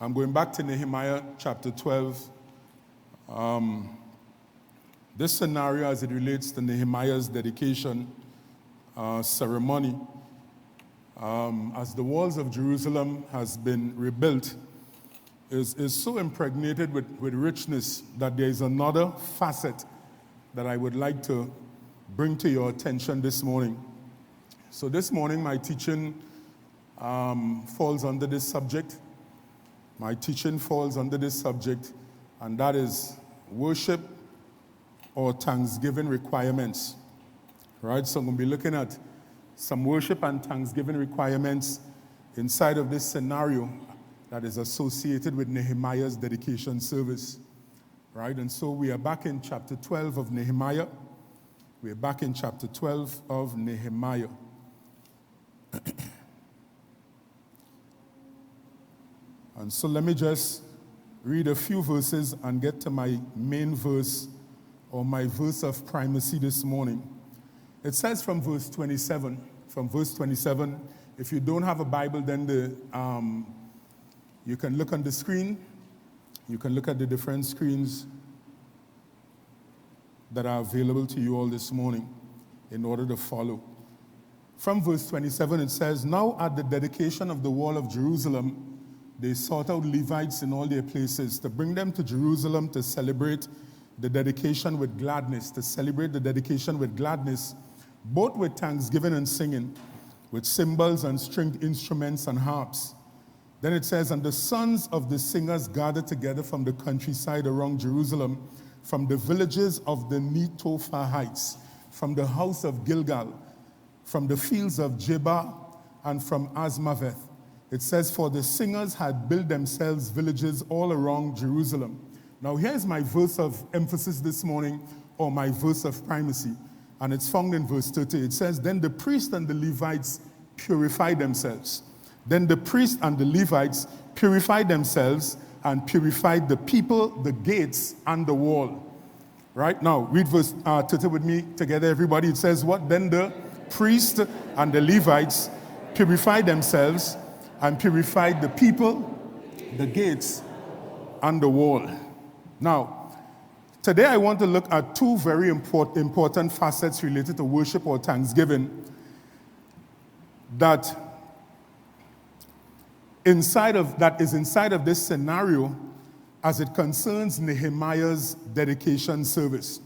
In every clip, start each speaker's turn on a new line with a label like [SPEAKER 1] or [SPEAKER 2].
[SPEAKER 1] I'm going back to Nehemiah chapter 12. This scenario, as it relates to Nehemiah's dedication ceremony, as the walls of Jerusalem has been rebuilt, is so impregnated with richness that there is another facet that I would like to bring to your attention this morning. So this morning, my teaching falls under this subject. My teaching falls under this subject, and that is worship or thanksgiving requirements. Right? So I'm going to be looking at some worship and thanksgiving requirements inside of this scenario that is associated with Nehemiah's dedication service. Right? And so we are back in chapter 12 of Nehemiah. We are back in chapter 12 of Nehemiah. And so let me just read a few verses and get to my main verse, or my verse of primacy this morning. It says from verse 27. From verse 27, if you don't have a Bible, then you can look on the screen. You can look at the different screens that are available to you all this morning in order to follow. From verse 27, it says, "Now at the dedication of the wall of Jerusalem, they sought out Levites in all their places to bring them to Jerusalem to celebrate the dedication with gladness, both with thanksgiving and singing, with cymbals and stringed instruments and harps." Then it says, "And the sons of the singers gathered together from the countryside around Jerusalem, from the villages of the Netophahites, from the house of Gilgal, from the fields of Jebah, and from Azmaveth." It says, "For the singers had built themselves villages all around Jerusalem." Now here's my verse of emphasis this morning, or my verse of primacy, and it's found in verse 30. It says, "Then the priests and the Levites purified themselves. Then the priests and the Levites purified themselves and purified the people, the gates, and the wall." Right now, read verse 30 with me together, everybody. It says what? "Then the priests and the Levites purified themselves and purified the people, the gates, and the wall." Now, today I want to look at two very important facets related to worship or thanksgiving that is inside of this scenario as it concerns Nehemiah's dedication service.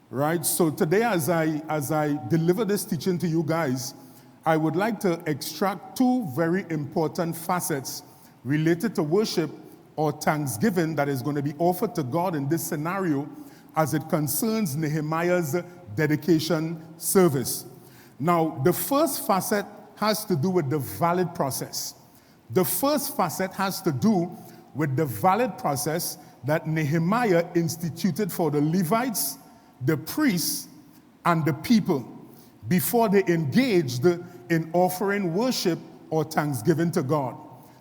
[SPEAKER 1] Right? So today, as I deliver this teaching to you guys, I would like to extract two very important facets related to worship or thanksgiving that is going to be offered to God in this scenario as it concerns Nehemiah's dedication service. Now, the first facet has to do with the valid process. The first facet has to do with the valid process that Nehemiah instituted for the Levites, the priests, and the people before they engaged in offering worship or thanksgiving to God.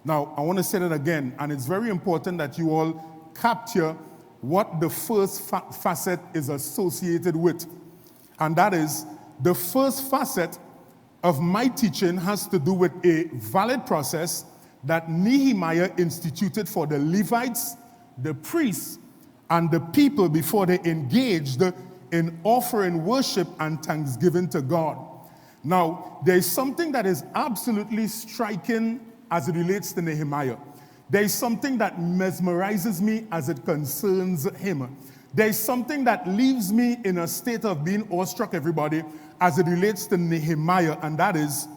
[SPEAKER 1] Now, I want to say that again, and it's very important that you all capture what the first facet is associated with. And that is, the first facet of my teaching has to do with a valid process that Nehemiah instituted for the Levites, the priests, and the people before they engaged in offering worship and thanksgiving to God. Now, there is something that is absolutely striking as it relates to Nehemiah. There is something that mesmerizes me as it concerns him. There is something that leaves me in a state of being awestruck, everybody, as it relates to Nehemiah, and that is,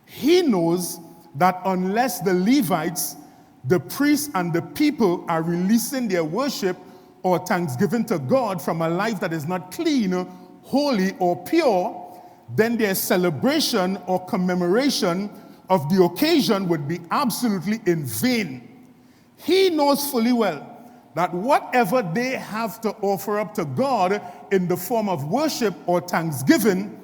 [SPEAKER 1] he knows that unless the Levites, the priests, and the people are releasing their worship or thanksgiving to God from a life that is not clean, holy, or pure, then their celebration or commemoration of the occasion would be absolutely in vain. He knows fully well that whatever they have to offer up to God in the form of worship or thanksgiving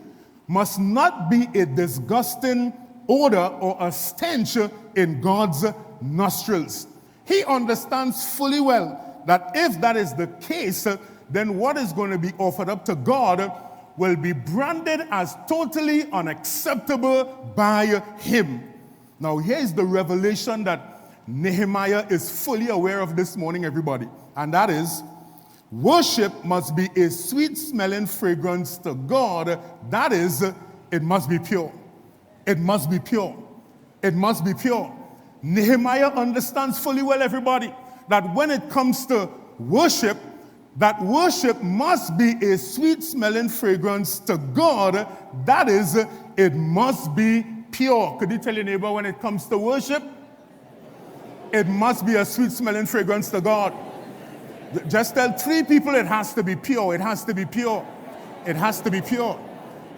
[SPEAKER 1] must not be a disgusting odor or a stench in God's nostrils. He understands fully well that if that is the case, then what is going to be offered up to God will be branded as totally unacceptable by him. Now, here's the revelation that Nehemiah is fully aware of this morning, everybody. And that is, worship must be a sweet-smelling fragrance to God. That is, it must be pure. It must be pure. It must be pure. Nehemiah understands fully well, everybody, that when it comes to worship, that worship must be a sweet-smelling fragrance to God. That is, it must be pure. Could you tell your neighbor, when it comes to worship, it must be a sweet-smelling fragrance to God? Just tell 3 people it has to be pure. It has to be pure. It has to be pure.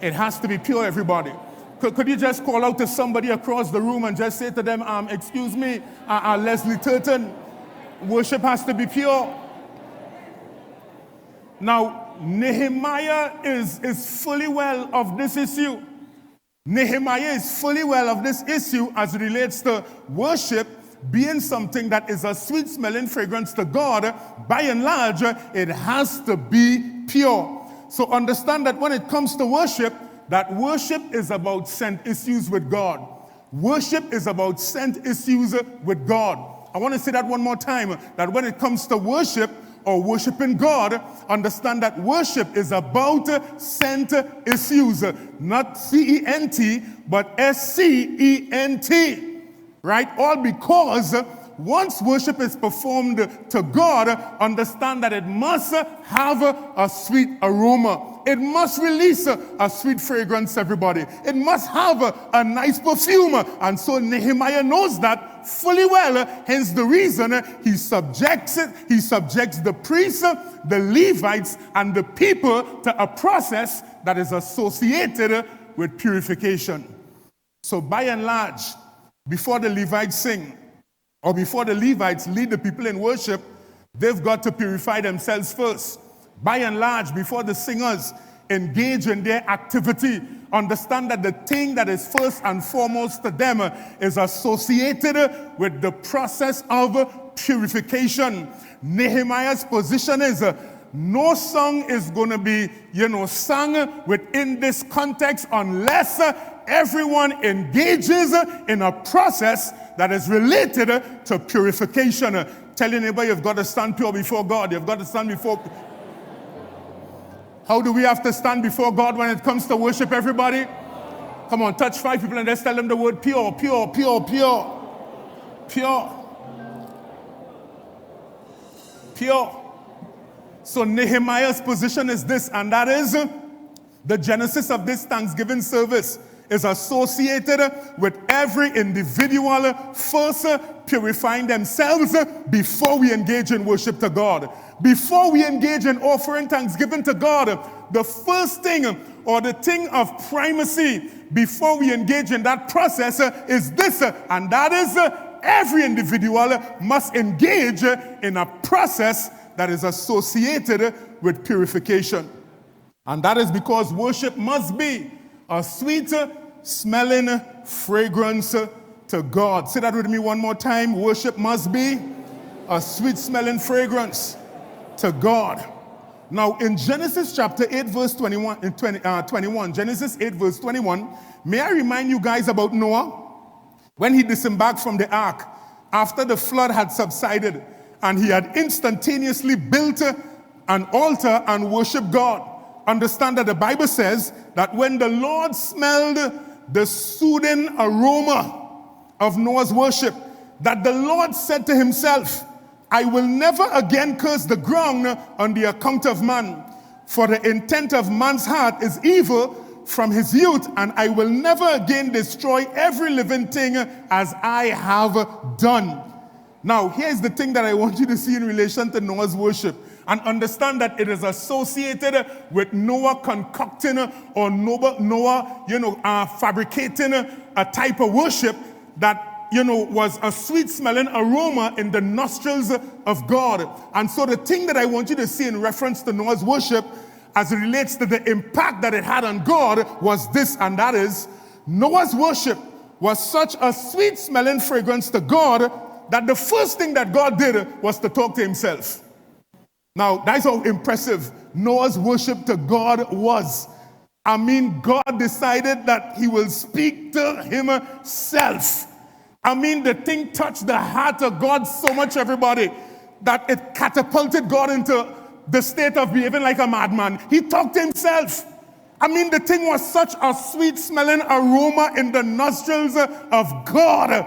[SPEAKER 1] It has to be pure, everybody. Could you just call out to somebody across the room and just say to them, excuse me, Leslie Turton, worship has to be pure. Now, Nehemiah is fully well of this issue. Nehemiah is fully well of this issue as it relates to worship being something that is a sweet-smelling fragrance to God. By and large, it has to be pure. So understand that when it comes to worship, that worship is about sent issues with God. Worship is about sent issues with God. I want to say that one more time, that when it comes to worship or worshiping God, understand that worship is about sent issues, not C-E-N-T, but S-C-E-N-T. Right? All because once worship is performed to God, understand that it must have a sweet aroma. It must release a sweet fragrance, everybody. It must have a nice perfume. And so Nehemiah knows that fully well. Hence the reason he subjects the priests, the Levites, and the people to a process that is associated with purification. So by and large, before the Levites sing, or before the Levites lead the people in worship, they've got to purify themselves first. By and large, before the singers engage in their activity, understand that the thing that is first and foremost to them is associated with the process of purification. Nehemiah's position is no song is going to be, sung within this context unless everyone engages in a process that is related to purification. Tell your neighbor, you've got to stand pure before God. You've got to stand before... How do we have to stand before God when it comes to worship, everybody? Come on, touch 5 people and just tell them the word pure, pure, pure, pure. Pure. Pure. So Nehemiah's position is this, and that is the genesis of this Thanksgiving service is associated with every individual first purifying themselves before we engage in worship to God. Before we engage in offering thanksgiving to God, the first thing or the thing of primacy before we engage in that process is this, and that is every individual must engage in a process that is associated with purification. And that is because worship must be a sweet smelling fragrance to God. Say that with me one more time. Worship must be a sweet smelling fragrance to God. Now in Genesis chapter 8 verse 21, Genesis 8 verse 21, may I remind you guys about Noah? When he disembarked from the ark after the flood had subsided, and he had instantaneously built an altar and worshiped God. Understand that the Bible says that when the Lord smelled the soothing aroma of Noah's worship, that the Lord said to himself, I will never again curse the ground on the account of man, for the intent of man's heart is evil from his youth, and I will never again destroy every living thing as I have done. Now, here's the thing that I want you to see in relation to Noah's worship. And understand that it is associated with Noah concocting or Noah fabricating a type of worship that, was a sweet-smelling aroma in the nostrils of God. And so the thing that I want you to see in reference to Noah's worship as it relates to the impact that it had on God was this, and that is Noah's worship was such a sweet-smelling fragrance to God that the first thing that God did was to talk to himself. Now, that's how impressive Noah's worship to God was. I mean, God decided that he will speak to himself. I mean, the thing touched the heart of God so much, everybody, that it catapulted God into the state of behaving like a madman. He talked to himself. I mean, the thing was such a sweet-smelling aroma in the nostrils of God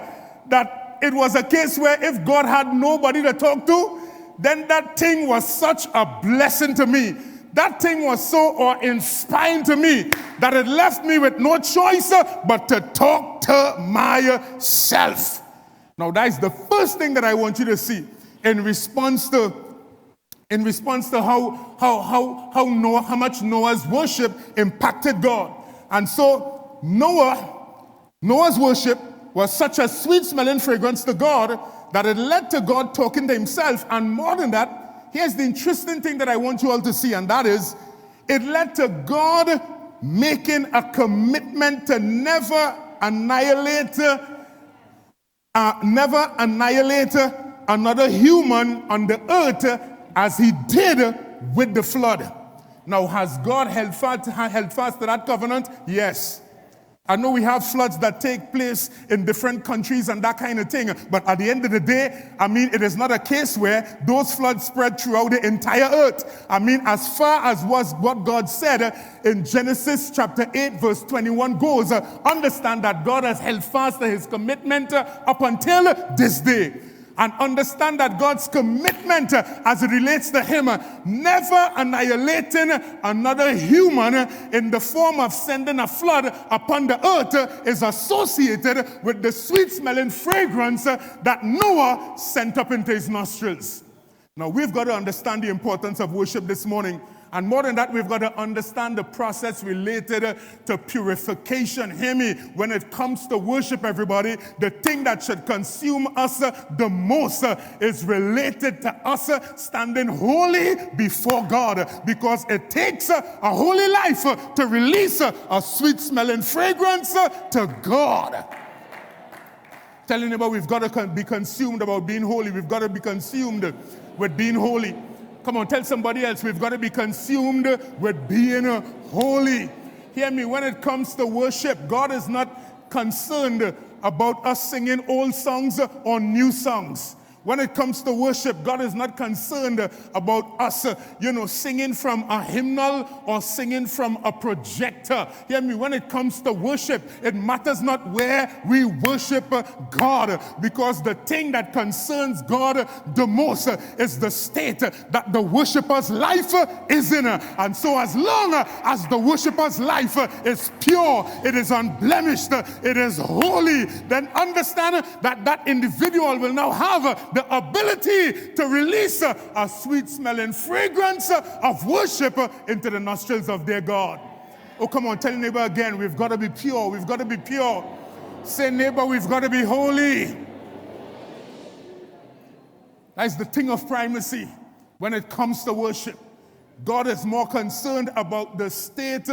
[SPEAKER 1] that it was a case where if God had nobody to talk to, then that thing was such a blessing to me. That thing was so awe-inspiring to me that it left me with no choice but to talk to myself. Now, that is the first thing that I want you to see in response to how much Noah's worship impacted God. And so Noah's worship was such a sweet-smelling fragrance to God that it led to God talking to himself. And more than that, here's the interesting thing that I want you all to see, and that is, it led to God making a commitment to never annihilate another human on the earth as he did with the flood. Now, has God held fast to that covenant? Yes. I know we have floods that take place in different countries and that kind of thing, but at the end of the day, I mean, it is not a case where those floods spread throughout the entire earth. I mean, as far as was what God said in Genesis chapter 8, verse 21 goes, understand that God has held fast to his commitment up until this day. And understand that God's commitment as it relates to him, never annihilating another human in the form of sending a flood upon the earth, is associated with the sweet-smelling fragrance that Noah sent up into his nostrils. Now, we've got to understand the importance of worship this morning. And more than that, we've got to understand the process related to purification. Hear me, when it comes to worship, everybody, the thing that should consume us the most is related to us standing holy before God, because it takes a holy life to release a sweet-smelling fragrance to God. Tell your neighbor, we've got to be consumed about being holy. We've got to be consumed with being holy. Come on, tell somebody else, we've got to be consumed with being holy. Hear me, when it comes to worship, God is not concerned about us singing old songs or new songs. When it comes to worship, God is not concerned about us, singing from a hymnal or singing from a projector. Hear me, when it comes to worship, it matters not where we worship God, because the thing that concerns God the most is the state that the worshiper's life is in. And so as long as the worshiper's life is pure, it is unblemished, it is holy, then understand that that individual will now have the ability to release a sweet-smelling fragrance of worship into the nostrils of their God. Oh, come on, tell your neighbor again, we've got to be pure, we've got to be pure. Say, neighbor, we've got to be holy. That's the thing of primacy when it comes to worship. God is more concerned about the state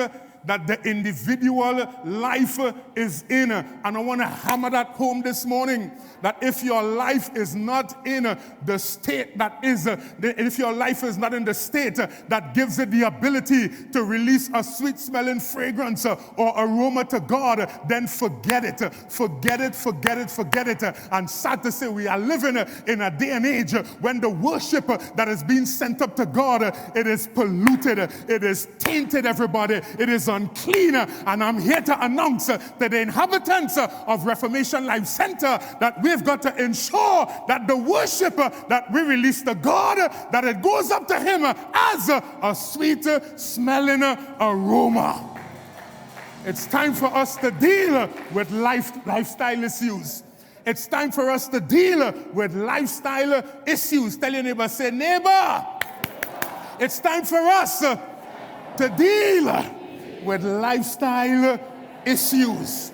[SPEAKER 1] that the individual life is in. And I want to hammer that home this morning, that if your life is not in the state that is, if your life is not in the state that gives it the ability to release a sweet-smelling fragrance or aroma to God, then forget it. Forget it, forget it, forget it. And sad to say, we are living in a day and age when the worship that is being sent up to God, it is polluted, it is tainted, everybody. It is unclean. And I'm here to announce to the inhabitants of Reformation Life Center that we've got to ensure that the worship that we release to God, that it goes up to him as a sweet smelling aroma. It's time for us to deal with lifestyle issues. It's time for us to deal with lifestyle issues. Tell your neighbor, say, neighbor, it's time for us to deal with lifestyle issues.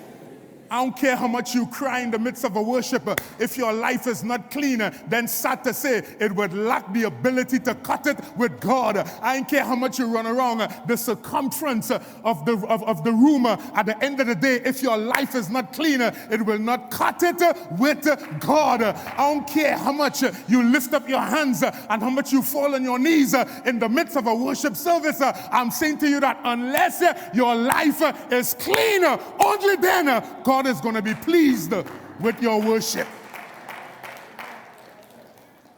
[SPEAKER 1] I don't care how much you cry in the midst of a worship. If your life is not clean, then sad to say, it would lack the ability to cut it with God. I don't care how much you run around the circumference of the room. At the end of the day, if your life is not clean, it will not cut it with God. I don't care how much you lift up your hands and how much you fall on your knees in the midst of a worship service. I'm saying to you that unless your life is clean, only then God is going to be pleased with your worship.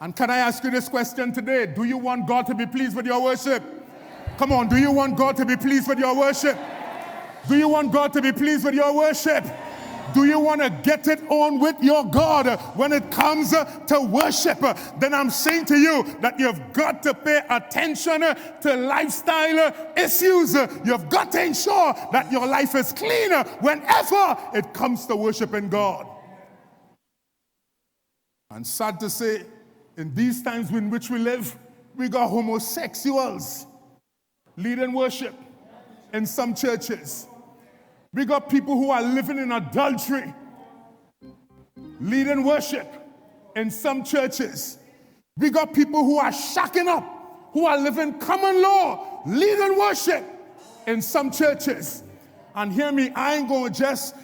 [SPEAKER 1] And can I ask you this question today? Do you want God to be pleased with your worship? Come on, do you want God to be pleased with your worship? Do you want God to be pleased with your worship? Do you want to get it on with your God when it comes to worship? Then I'm saying to you that you've got to pay attention to lifestyle issues. You've got to ensure that your life is clean whenever it comes to worshiping God. And sad to say, in these times in which we live, we got homosexuals leading worship in some churches. We got people who are living in adultery leading worship in some churches. We got people who are shacking up, who are living common law leading worship in some churches. And hear me, I ain't gonna just,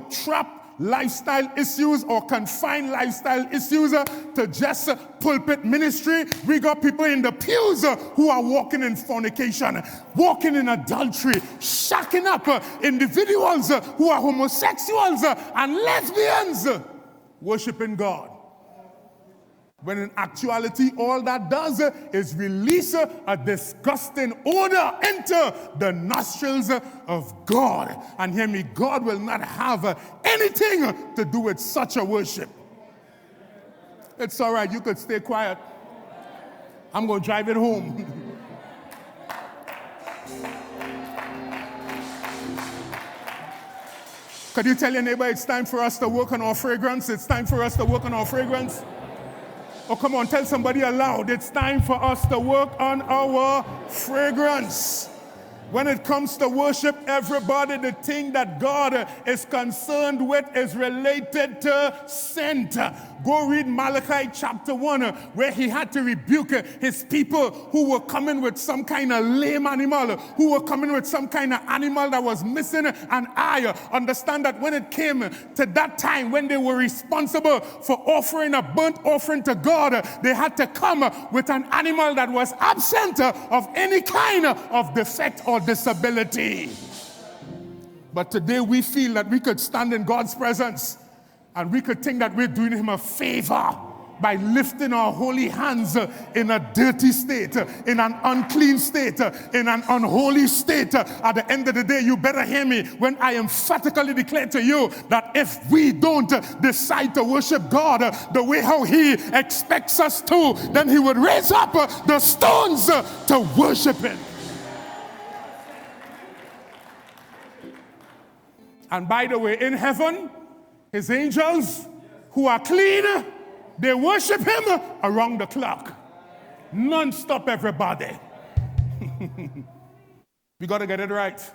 [SPEAKER 1] trap lifestyle issues or confine lifestyle issues to just pulpit ministry. We got people in the pews who are walking in fornication, walking in adultery, shacking up individuals who are homosexuals and lesbians worshiping God. When in actuality, all that does is release a disgusting odor into the nostrils of God. And hear me, God will not have anything to do with such a worship. It's all right, you could stay quiet. I'm going to drive it home. Could you tell your neighbor it's time for us to work on our fragrance? It's time for us to work on our fragrance. Oh, come on, tell somebody aloud. It's time for us to work on our fragrance. When it comes to worship, everybody, the thing that God is concerned with is related to scent. Go read Malachi chapter 1, where he had to rebuke his people who were coming with some kind of lame animal, who were coming with some kind of animal that was missing an eye. Understand that when it came to that time when they were responsible for offering a burnt offering to God, they had to come with an animal that was absent of any kind of defect or disability. But today we feel that we could stand in God's presence and we could think that we're doing him a favor by lifting our holy hands in a dirty state, in an unclean state, in an unholy state. At the end of the day, you better hear me when I emphatically declare to you that if we don't decide to worship God the way how he expects us to, then he would raise up the stones to worship him. And by the way, in heaven, his angels who are clean, they worship him around the clock. Non-stop, everybody. We got to get it right.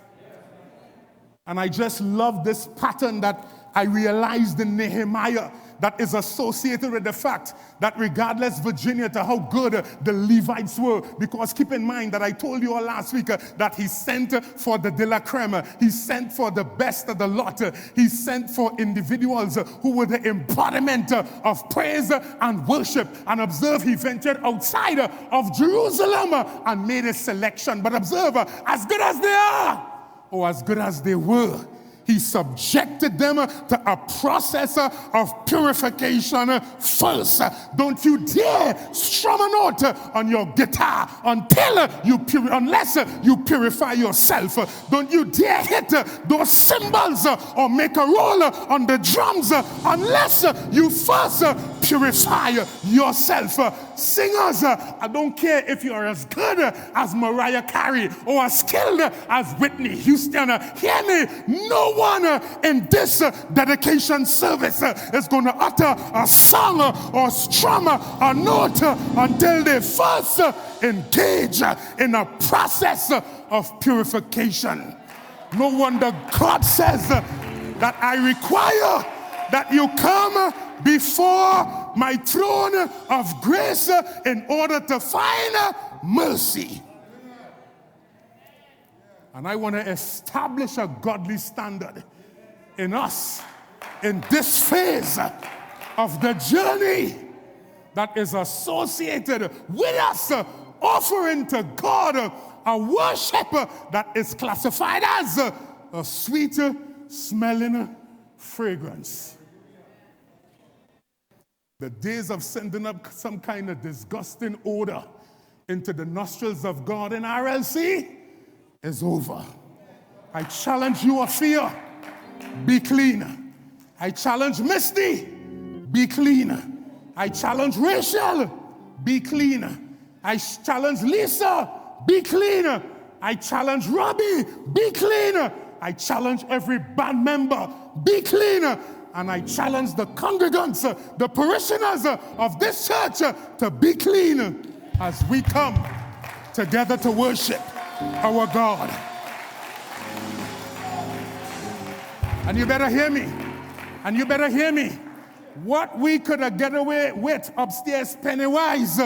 [SPEAKER 1] And I just love this pattern that I realized in Nehemiah that is associated with the fact that regardless, Virginia, to how good the Levites were, because keep in mind that I told you all last week that he sent for the de la creme, he sent for the best of the lot, he sent for individuals who were the embodiment of praise and worship. And observe, he ventured outside of Jerusalem and made a selection. But observe, as good as they are, or as good as they were, he subjected them to a process of purification first. Don't you dare strum a note on your guitar unless you purify yourself. Don't you dare hit those cymbals or make a roll on the drums unless you first purify yourself. Singers, I don't care if you're as good as Mariah Carey or as skilled as Whitney Houston. Hear me, no one in this dedication service is going to utter a song or strum a note until they first engage in a process of purification. No wonder God says that I require that you come before my throne of grace in order to find mercy. And I want to establish a godly standard in us in this phase of the journey that is associated with us offering to God a worship that is classified as a sweet smelling fragrance. The days of sending up some kind of disgusting odor into the nostrils of God in RLC is over. I challenge you, Afia, be clean. I challenge Misty, be clean. I challenge Rachel, be clean. I challenge Lisa, be clean. I challenge Robbie, be clean. I challenge every band member, be clean. And I challenge the congregants, the parishioners of this church to be clean as we come together to worship our God. And you better hear me. And you better hear me. What we could have get away with upstairs Pennywise,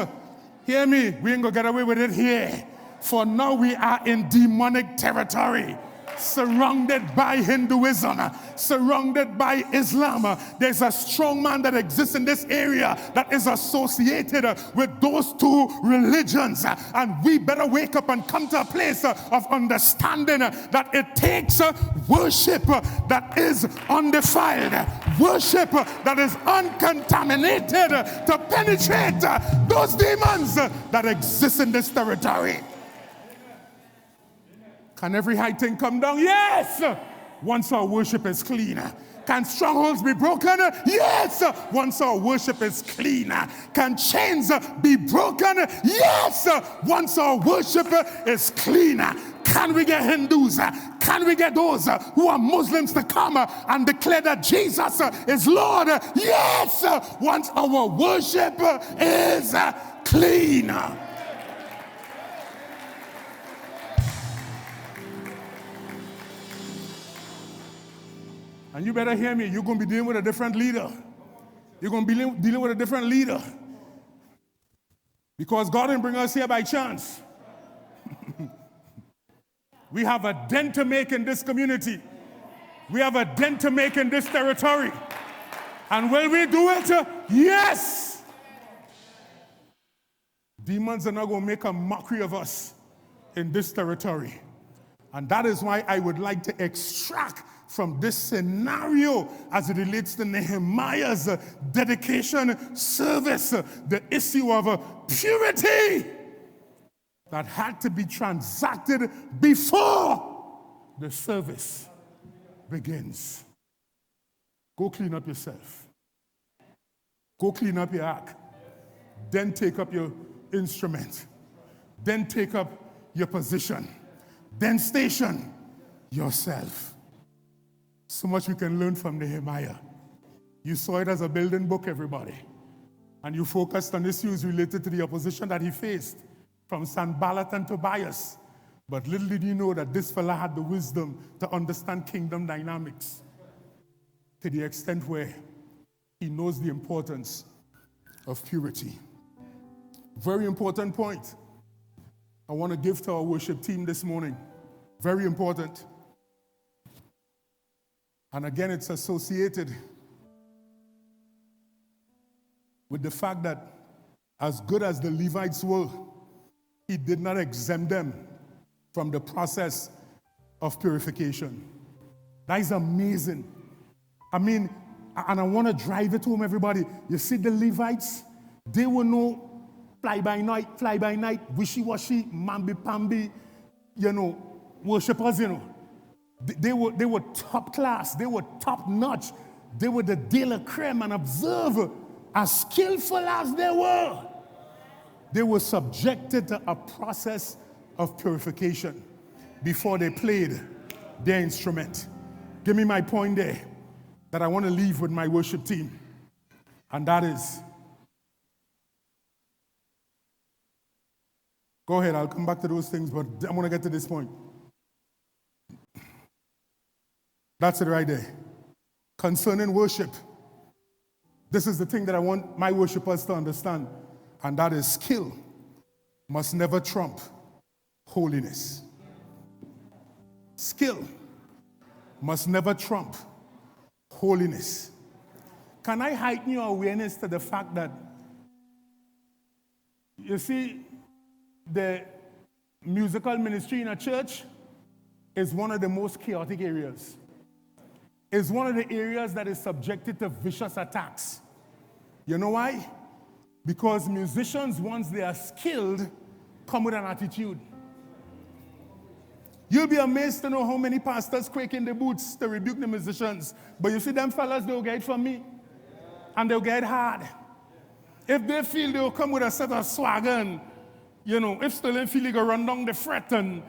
[SPEAKER 1] hear me, we ain't gonna get away with it here. For now we are in demonic territory. Surrounded by Hinduism, surrounded by Islam. There's a strong man that exists in this area that is associated with those two religions. And we better wake up and come to a place of understanding that it takes worship that is undefiled, worship that is uncontaminated to penetrate those demons that exist in this territory. Can every high thing come down? Yes! Once our worship is clean. Can strongholds be broken? Yes! Once our worship is clean. Can chains be broken? Yes! Once our worship is clean. Can we get Hindus? Can we get those who are Muslims to come and declare that Jesus is Lord? Yes! Once our worship is clean. And you better hear me, you're going to be dealing with a different leader. You're going to be dealing with a different leader. Because God didn't bring us here by chance. We have a dent to make in this community. We have a dent to make in this territory. And will we do it? Yes! Demons are not going to make a mockery of us in this territory. And that is why I would like to extract from this scenario as it relates to Nehemiah's dedication service, the issue of purity that had to be transacted before the service begins. Go clean up yourself. Go clean up your ark. Then take up your instrument. Then take up your position. Then station yourself. So much we can learn from Nehemiah. You saw it as a building book, everybody. And you focused on issues related to the opposition that he faced from Sanballat and Tobias. But little did you know that this fella had the wisdom to understand kingdom dynamics to the extent where he knows the importance of purity. Very important point I want to give to our worship team this morning. Very important. And again, it's associated with the fact that as good as the Levites were, he did not exempt them from the process of purification. That is amazing. I mean, and I want to drive it home, everybody. You see the Levites, they were no fly-by-night, wishy-washy, mamby-pamby, worshipers, They were top class. They were top notch. They were the de la creme. And observe, as skillful as they were subjected to a process of purification before they played their instrument. Give me my point there that I want to leave with my worship team. And that is, go ahead, I'll come back to those things, but I want to get to this point. That's it right there. Concerning worship, this is the thing that I want my worshipers to understand, and that is skill must never trump holiness. Skill must never trump holiness. Can I heighten your awareness to the fact that, you see, the musical ministry in a church is one of the most chaotic areas. Is one of the areas that is subjected to vicious attacks. You know why? Because musicians, once they are skilled, come with an attitude. You'll be amazed to know how many pastors quake in the boots to rebuke the musicians. But you see them fellas, they'll get it from me. And they'll get it hard. If they feel they'll come with a set of swagger and, if Sterling feel he go run down the fret and,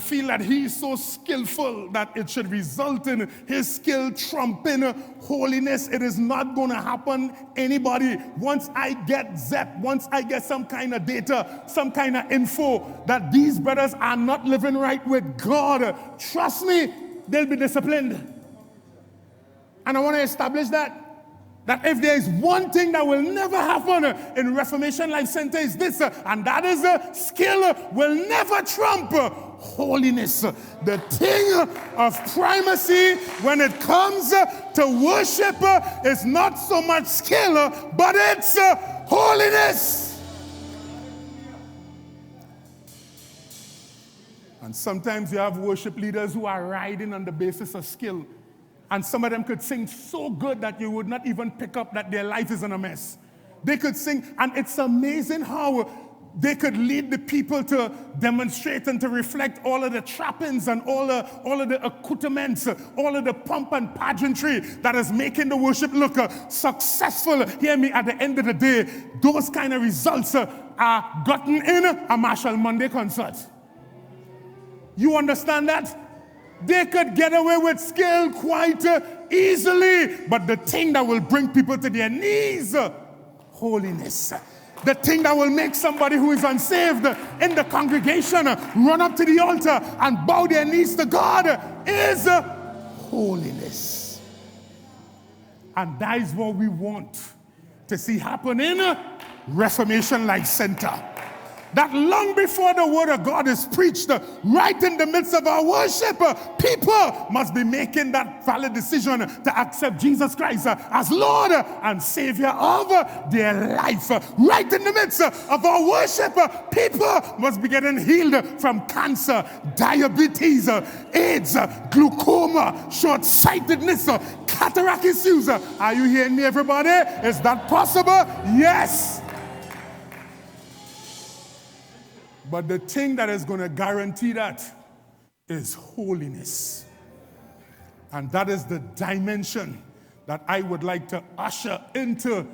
[SPEAKER 1] feel that he's so skillful that it should result in his skill trumping holiness, it is not going to happen. Anybody, once I get once I get some kind of data, some kind of info that these brothers are not living right with God, trust me, they'll be disciplined. And I want to establish that if there is one thing that will never happen in Reformation Life Center is this, and that is skill will never trump holiness. The thing of primacy when it comes to worship is not so much skill, but it's holiness. And sometimes you have worship leaders who are riding on the basis of skill. And some of them could sing so good that you would not even pick up that their life is in a mess. They could sing, and it's amazing how they could lead the people to demonstrate and to reflect all of the trappings and all of the accoutrements, all of the pomp and pageantry that is making the worship look successful. Hear me, at the end of the day, those kind of results are gotten in a Marshall Monday concert. You understand that? They could get away with skill quite easily, but the thing that will bring people to their knees, holiness. The thing that will make somebody who is unsaved in the congregation run up to the altar and bow their knees to God is holiness. And that is what we want to see happen in Reformation Life Center. That long before the word of God is preached, right in the midst of our worship, people must be making that valid decision to accept Jesus Christ as Lord and Savior of their life. Right in the midst of our worship, people must be getting healed from cancer, diabetes, AIDS, glaucoma, short-sightedness, cataract issues. Are you hearing me, everybody? Is that possible? Yes. But the thing that is going to guarantee that is holiness. And that is the dimension that I would like to usher into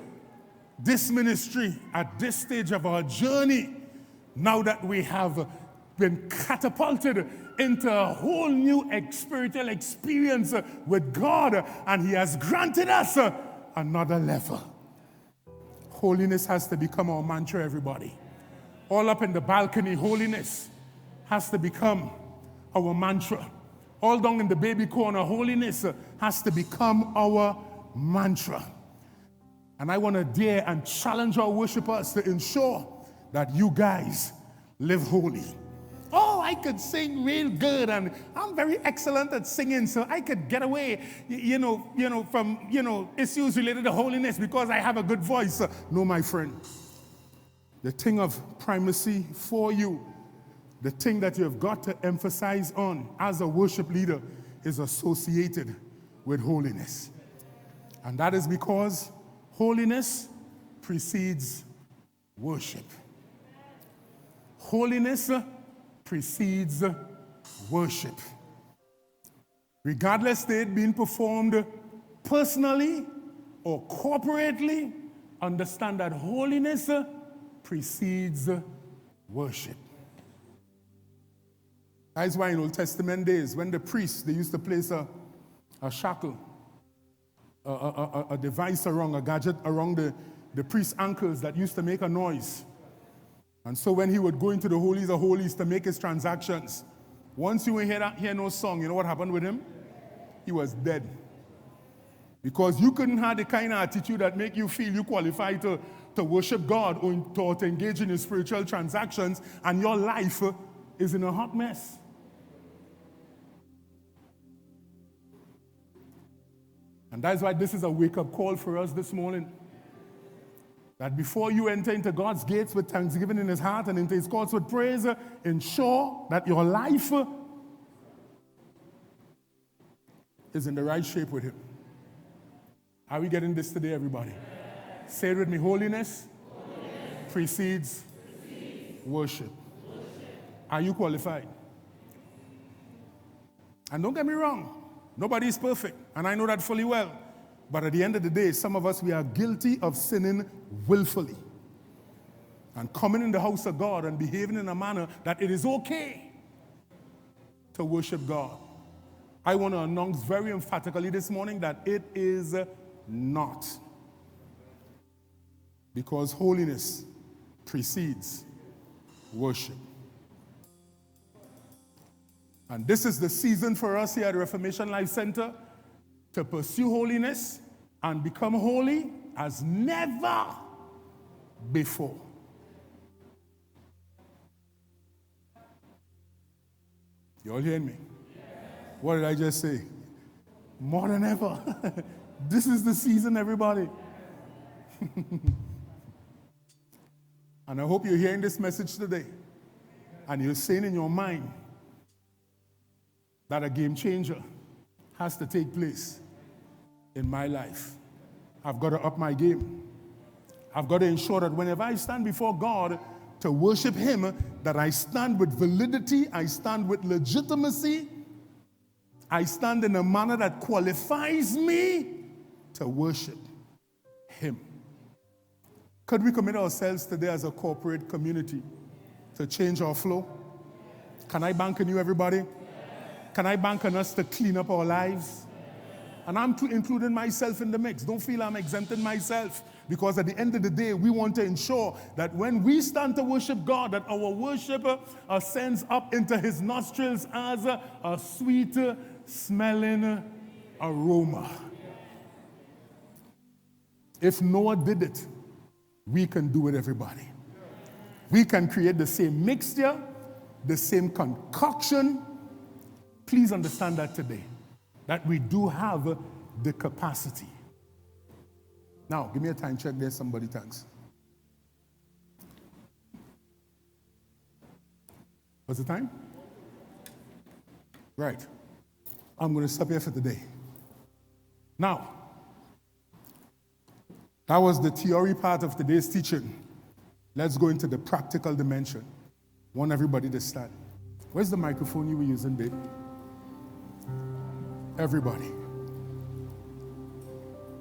[SPEAKER 1] this ministry at this stage of our journey, now that we have been catapulted into a whole new spiritual experience with God, and He has granted us another level. Holiness has to become our mantra, everybody. All up in the balcony, holiness has to become our mantra. All down in the baby corner, holiness has to become our mantra. And I want to dare and challenge our worshipers to ensure that you guys live holy. Oh, I could sing real good, and I'm very excellent at singing, so I could get away, from issues related to holiness because I have a good voice. No, my friend. The thing of primacy for you, the thing that you have got to emphasize on as a worship leader is associated with holiness. And that is because holiness precedes worship. Holiness precedes worship. Regardless of it being performed personally or corporately, understand that holiness precedes worship. That is why in Old Testament days, when the priests, they used to place a shackle, a device around, a gadget around the priest's ankles that used to make a noise. And so when he would go into the holies of holies to make his transactions, once you hear no song, you know what happened with him? He was dead. Because you couldn't have the kind of attitude that make you feel you qualify to worship God or to engage in his spiritual transactions, and your life is in a hot mess. And that's why this is a wake-up call for us this morning. That before you enter into God's gates with thanksgiving in his heart and into his courts with praise, ensure that your life is in the right shape with him. Are we getting this today, everybody? Say it with me. Holiness precedes worship. Are you qualified? And don't get me wrong, nobody is perfect, and I know that fully well. But at the end of the day, some of us, we are guilty of sinning willfully and coming in the house of God and behaving in a manner that it is okay to worship God. I want to announce very emphatically this morning that it is not. Because holiness precedes worship. And this is the season for us here at Reformation Life Center to pursue holiness and become holy as never before. You all hearing me? Yes. What did I just say? More than ever. This is the season, everybody. And I hope you're hearing this message today and you're saying in your mind that a game changer has to take place in my life. I've got to up my game. I've got to ensure that whenever I stand before God to worship Him, that I stand with validity, I stand with legitimacy, I stand in a manner that qualifies me to worship Him. Could we commit ourselves today as a corporate community to change our flow? Can I bank on you, everybody? Can I bank on us to clean up our lives? And I'm including myself in the mix. Don't feel I'm exempting myself, because at the end of the day, we want to ensure that when we stand to worship God, that our worship ascends up into His nostrils as a sweet smelling aroma. If Noah did it, we can do it, everybody. We can create the same mixture, the same concoction. Please understand that today, that we do have the capacity. Now, give me a time check there, somebody, thanks. What's the time? Right. I'm going to stop here for today. Now, that was the theory part of today's teaching. Let's go into the practical dimension. I want everybody to stand. Where's the microphone you were using, babe? Everybody.